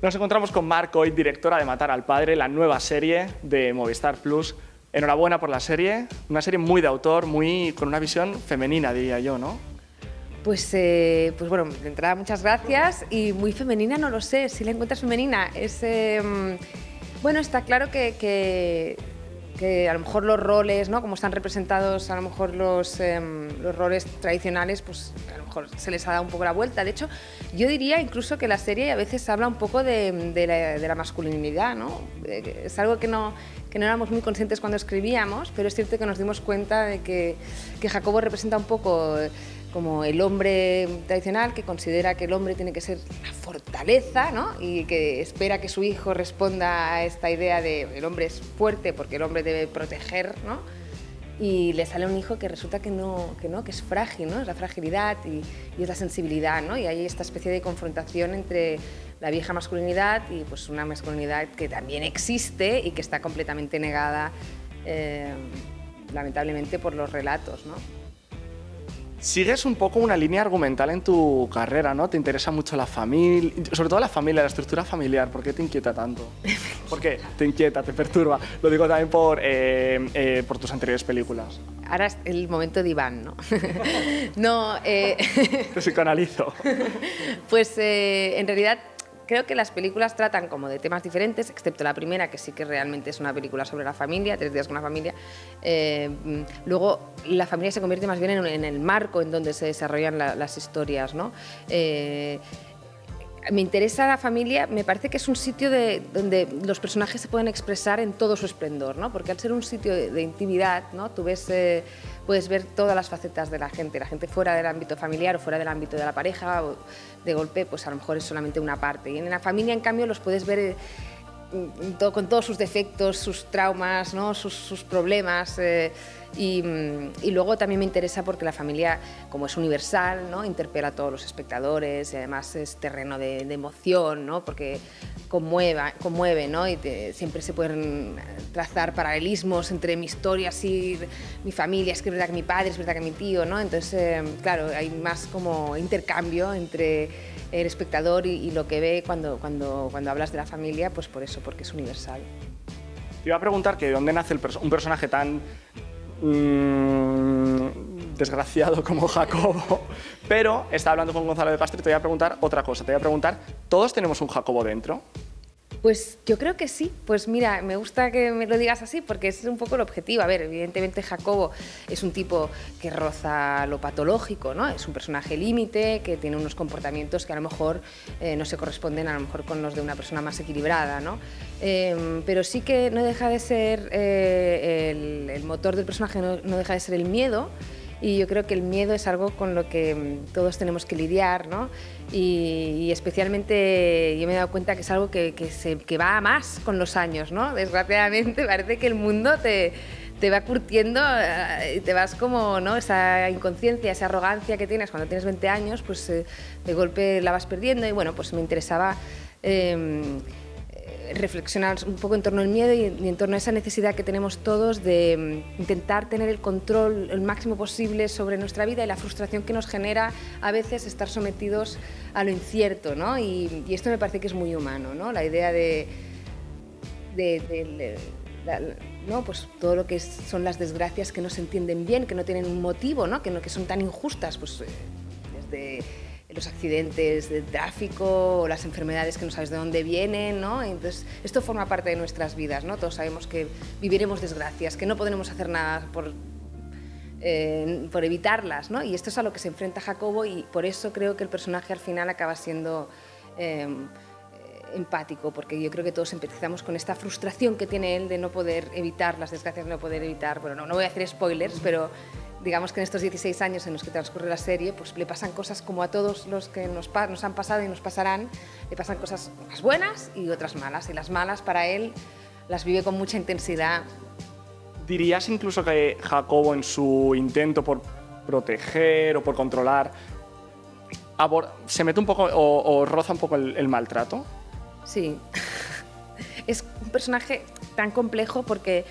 Nos encontramos con Mar Coy, directora de Matar al Padre, la nueva serie de Movistar Plus. Enhorabuena por la serie, una serie muy de autor, con una visión femenina, diría yo, ¿no? Pues bueno, de entrada muchas gracias, y muy femenina no lo sé, si la encuentras femenina. Bueno, está claro que a lo mejor los roles, ¿no?, como están representados, a lo mejor los roles tradicionales, pues a lo mejor se les ha dado un poco la vuelta. De hecho, yo diría incluso que la serie a veces habla un poco de la masculinidad, ¿no? Es algo que no éramos muy conscientes cuando escribíamos, pero es cierto que nos dimos cuenta de que Jacobo representa un poco como el hombre tradicional, que considera que el hombre tiene que ser la fortaleza, ¿no?, y que espera que su hijo responda a esta idea de el hombre es fuerte porque el hombre debe proteger, ¿no? Y le sale un hijo que resulta que es frágil, ¿no? Es la fragilidad y es la sensibilidad, ¿no? Y hay esta especie de confrontación entre la vieja masculinidad y pues una masculinidad que también existe y que está completamente negada, lamentablemente, por los relatos, ¿no? Sigues un poco una línea argumental en tu carrera, ¿no? Te interesa mucho la familia, sobre todo la familia, la estructura familiar. ¿Por qué te inquieta tanto? ¿Por qué te inquieta, te perturba? Lo digo también por tus anteriores películas. Ahora es el momento de Iván, ¿no? No, Te psicoanalizo. Pues en realidad creo que las películas tratan como de temas diferentes, excepto la primera, que sí que realmente es una película sobre la familia, 3 días con la familia. Luego la familia se convierte más bien en el marco en donde se desarrollan las historias, ¿no? Me interesa la familia, me parece que es un sitio donde los personajes se pueden expresar en todo su esplendor, ¿no? Porque al ser un sitio de intimidad, ¿no?, tú puedes ver todas las facetas de la gente fuera del ámbito familiar o fuera del ámbito de la pareja, o de golpe pues a lo mejor es solamente una parte. Y en la familia, en cambio, los puedes ver con todos sus defectos, sus traumas, ¿no?, sus problemas. Y luego también me interesa porque la familia, como es universal, ¿no?, interpela a todos los espectadores, y además es terreno de emoción, ¿no?, porque conmueve, ¿no?, y siempre se pueden trazar paralelismos entre mi historia y mi familia. Es que es verdad que mi padre, es verdad que mi tío, ¿no? Entonces, claro, hay más como intercambio entre el espectador y lo que ve cuando hablas de la familia, pues por eso, porque es universal. Te iba a preguntar que de dónde nace un personaje tan desgraciado como Jacobo, pero estaba hablando con Gonzalo de Castro y te voy a preguntar otra cosa. Te voy a preguntar, ¿todos tenemos un Jacobo dentro? Pues yo creo que sí. Pues mira, me gusta que me lo digas así porque es un poco el objetivo. A ver, evidentemente Jacobo es un tipo que roza lo patológico, ¿no? Es un personaje límite que tiene unos comportamientos que a lo mejor no se corresponden a lo mejor con los de una persona más equilibrada, ¿no? Pero sí que no deja de ser el motor del personaje, no deja de ser el miedo. Y yo creo que el miedo es algo con lo que todos tenemos que lidiar, ¿no? Y especialmente yo me he dado cuenta que es algo que va a más con los años, ¿no? Desgraciadamente parece que el mundo te va curtiendo y te vas como, ¿no?, esa inconsciencia, esa arrogancia que tienes cuando tienes 20 años, pues de golpe la vas perdiendo. Y bueno, pues me interesaba reflexionar un poco en torno al miedo y en torno a esa necesidad que tenemos todos de intentar tener el control el máximo posible sobre nuestra vida y la frustración que nos genera a veces estar sometidos a lo incierto, ¿no? Y esto me parece que es muy humano, ¿no? La idea ¿no?, pues todo lo que son las desgracias que no se entienden bien, que no tienen un motivo, ¿no?, que son tan injustas, pues desde los accidentes de tráfico o las enfermedades que no sabes de dónde vienen, ¿no? Entonces, esto forma parte de nuestras vidas, ¿no? Todos sabemos que viviremos desgracias, que no podremos hacer nada por evitarlas, ¿no? Y esto es a lo que se enfrenta Jacobo, y por eso creo que el personaje al final acaba siendo empático, porque yo creo que todos empezamos con esta frustración que tiene él de no poder evitar las desgracias, de no poder evitar, bueno, no voy a hacer spoilers, pero digamos que en estos 16 años en los que transcurre la serie, pues le pasan cosas como a todos los que nos han pasado y nos pasarán, le pasan cosas más buenas y otras malas, y las malas para él las vive con mucha intensidad. ¿Dirías incluso que Jacobo, en su intento por proteger o por controlar, se mete un poco o roza un poco el maltrato? Sí. Es un personaje tan complejo porque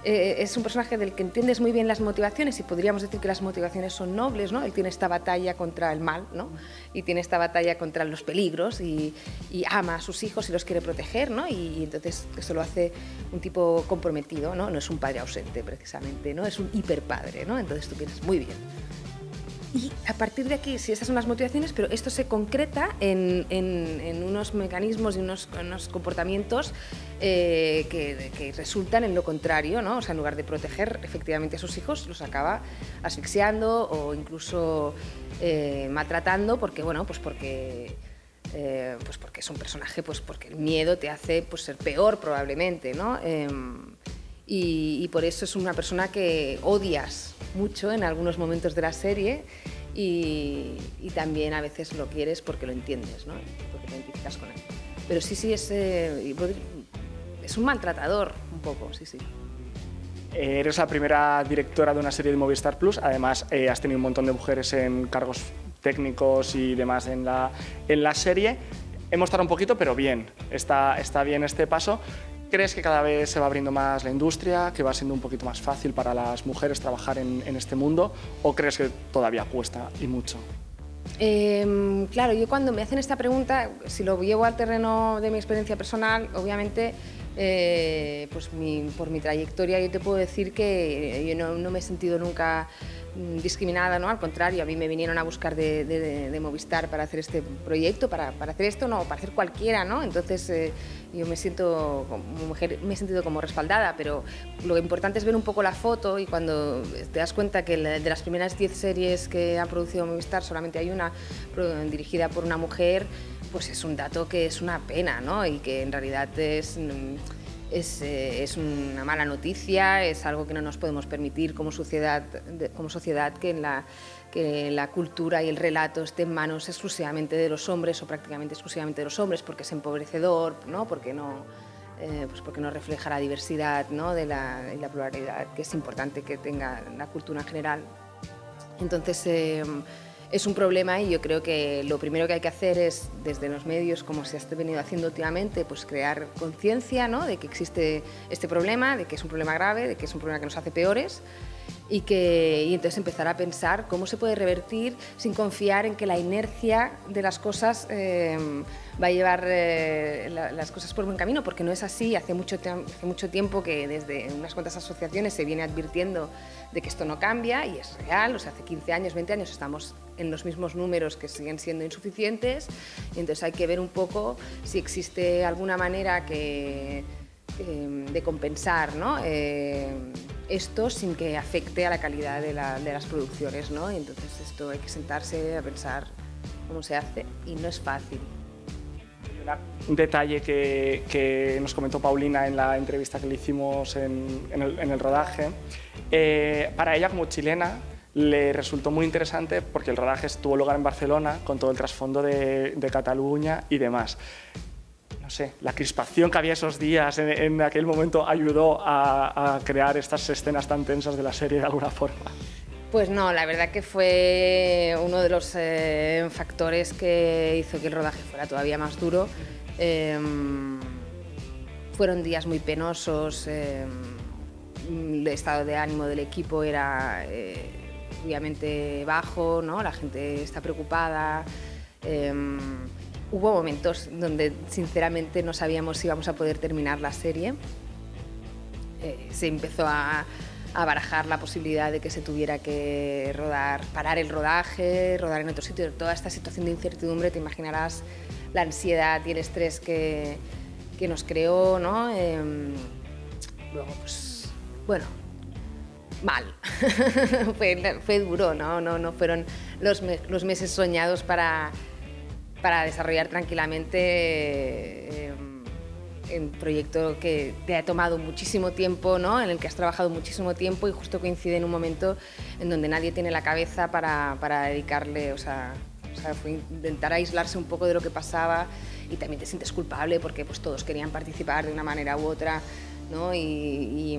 es un personaje del que entiendes muy bien las motivaciones y podríamos decir que las motivaciones son nobles, ¿no? Él tiene esta batalla contra el mal, ¿no? Y tiene esta batalla contra los peligros y ama a sus hijos y los quiere proteger, ¿no? Y entonces eso lo hace un tipo comprometido, ¿no? No es un padre ausente precisamente, ¿no? Es un hiperpadre, ¿no? Entonces tú piensas, muy bien. Y a partir de aquí, sí, esas son las motivaciones, pero esto se concreta en unos mecanismos y unos comportamientos que resultan en lo contrario, ¿no? O sea, en lugar de proteger efectivamente a sus hijos, los acaba asfixiando o incluso maltratando, porque, bueno, pues porque es un personaje, pues porque el miedo te hace pues, ser peor probablemente, ¿no? Y por eso es una persona que odias mucho en algunos momentos de la serie y también a veces lo quieres porque lo entiendes, ¿no? Porque te identificas con él. Pero sí, es un maltratador un poco, sí. Eres la primera directora de una serie de Movistar Plus, además has tenido un montón de mujeres en cargos técnicos y demás en la serie. Hemos tardado un poquito, pero bien, está bien este paso. ¿Crees que cada vez se va abriendo más la industria, que va siendo un poquito más fácil para las mujeres trabajar en este mundo, o crees que todavía cuesta y mucho? Claro, yo cuando me hacen esta pregunta, si lo llevo al terreno de mi experiencia personal, obviamente, pues por mi trayectoria yo te puedo decir que yo no me he sentido nunca discriminada, ¿no? Al contrario, a mí me vinieron a buscar de Movistar para hacer este proyecto, para hacer esto, no, para hacer cualquiera, ¿no? Entonces yo me siento como mujer, me he sentido como respaldada, pero lo importante es ver un poco la foto y cuando te das cuenta que de las primeras 10 series que ha producido Movistar solamente hay una dirigida por una mujer, pues es un dato que es una pena, ¿no? Y que en realidad es una mala noticia, es algo que no nos podemos permitir como sociedad que la cultura y el relato esté en manos exclusivamente de los hombres o prácticamente exclusivamente de los hombres, porque es empobrecedor, ¿no? Porque no refleja la diversidad, ¿no? y la pluralidad que es importante que tenga la cultura en general. Entonces, es un problema y yo creo que lo primero que hay que hacer es, desde los medios, como se ha venido haciendo últimamente, pues crear conciencia, ¿no? De que existe este problema, de que es un problema grave, de que es un problema que nos hace peores y entonces empezar a pensar cómo se puede revertir sin confiar en que la inercia de las cosas va a llevar las cosas por buen camino, porque no es así. Hace mucho tiempo que desde unas cuantas asociaciones se viene advirtiendo de que esto no cambia y es real. O sea, hace 15 años, 20 años estamos en los mismos números que siguen siendo insuficientes y entonces hay que ver un poco si existe alguna manera de compensar, ¿no? Esto sin que afecte a la calidad de las producciones, ¿no? Y entonces esto hay que sentarse a pensar cómo se hace y no es fácil. Un detalle que nos comentó Paulina en la entrevista que le hicimos en el rodaje, para ella como chilena le resultó muy interesante porque el rodaje tuvo lugar en Barcelona con todo el trasfondo de Cataluña y demás. No sé, la crispación que había esos días en aquel momento ayudó a crear estas escenas tan tensas de la serie de alguna forma. Pues no, la verdad que fue uno de los factores que hizo que el rodaje fuera todavía más duro. Fueron días muy penosos, el estado de ánimo del equipo era obviamente bajo, ¿no? La gente está preocupada. Hubo momentos donde sinceramente no sabíamos si íbamos a poder terminar la serie. Se empezó a barajar la posibilidad de que se tuviera que parar el rodaje, rodar en otro sitio. Toda esta situación de incertidumbre, te imaginarás la ansiedad y el estrés que nos creó, ¿no? Luego, pues, bueno, mal. fue duro, ¿no? No fueron los meses soñados para desarrollar tranquilamente un proyecto que te ha tomado muchísimo tiempo, ¿no? En el que has trabajado muchísimo tiempo y justo coincide en un momento en donde nadie tiene la cabeza para dedicarle, o sea, fue intentar aislarse un poco de lo que pasaba y también te sientes culpable porque pues, todos querían participar de una manera u otra, ¿no? Y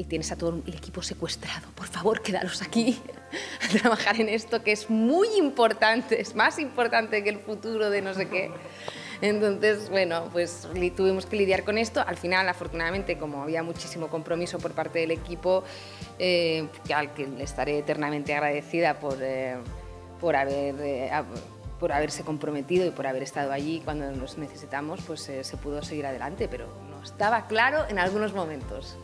tienes a todo el equipo secuestrado. Por favor, quedaros aquí a trabajar en esto que es muy importante, es más importante que el futuro de no sé qué. Entonces, bueno, pues tuvimos que lidiar con esto. Al final, afortunadamente, como había muchísimo compromiso por parte del equipo, al que le estaré eternamente agradecida por haberse comprometido y por haber estado allí cuando nos necesitamos, pues se pudo seguir adelante, pero no estaba claro en algunos momentos.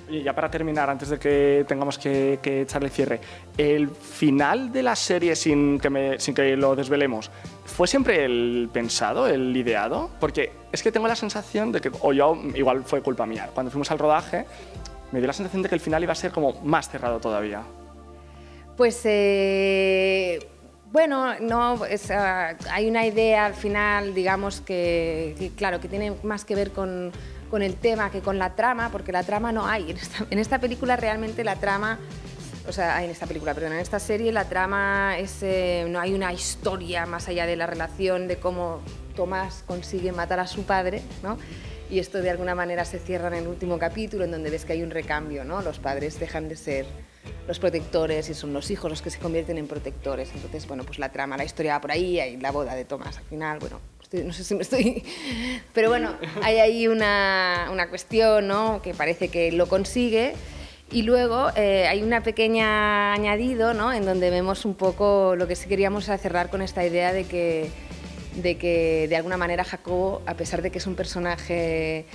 Oye, ya para terminar, antes de que tengamos que echarle cierre, ¿el final de la serie, sin que lo desvelemos, fue siempre el pensado, el ideado? Porque es que tengo la sensación de que, o yo, igual fue culpa mía, cuando fuimos al rodaje, me dio la sensación de que el final iba a ser como más cerrado todavía. Pues, bueno, no, hay una idea al final, digamos, claro, que tiene más que ver con el tema que con la trama, porque la trama no hay. En esta película realmente la trama, o sea, en esta serie la trama es, no hay una historia más allá de la relación de cómo Tomás consigue matar a su padre, ¿no? Y esto de alguna manera se cierra en el último capítulo, en donde ves que hay un recambio, ¿no? Los padres dejan de ser los protectores y son los hijos los que se convierten en protectores. Entonces, bueno, pues la trama, la historia va por ahí, hay la boda de Tomás al final, bueno, no sé si me estoy... Pero bueno, hay ahí una cuestión, ¿no? Que parece que lo consigue. Y luego hay una pequeña añadido, ¿no? En donde vemos un poco lo que sí queríamos cerrar con esta idea de que de alguna manera Jacobo, a pesar de que es un personaje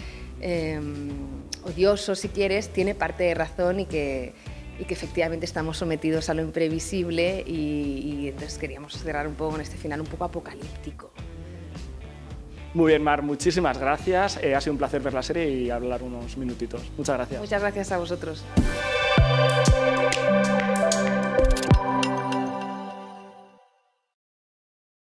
odioso, si quieres, tiene parte de razón y que efectivamente estamos sometidos a lo imprevisible y entonces queríamos cerrar un poco con este final un poco apocalíptico. Muy bien, Mar, muchísimas gracias. Ha sido un placer ver la serie y hablar unos minutitos. Muchas gracias. Muchas gracias a vosotros.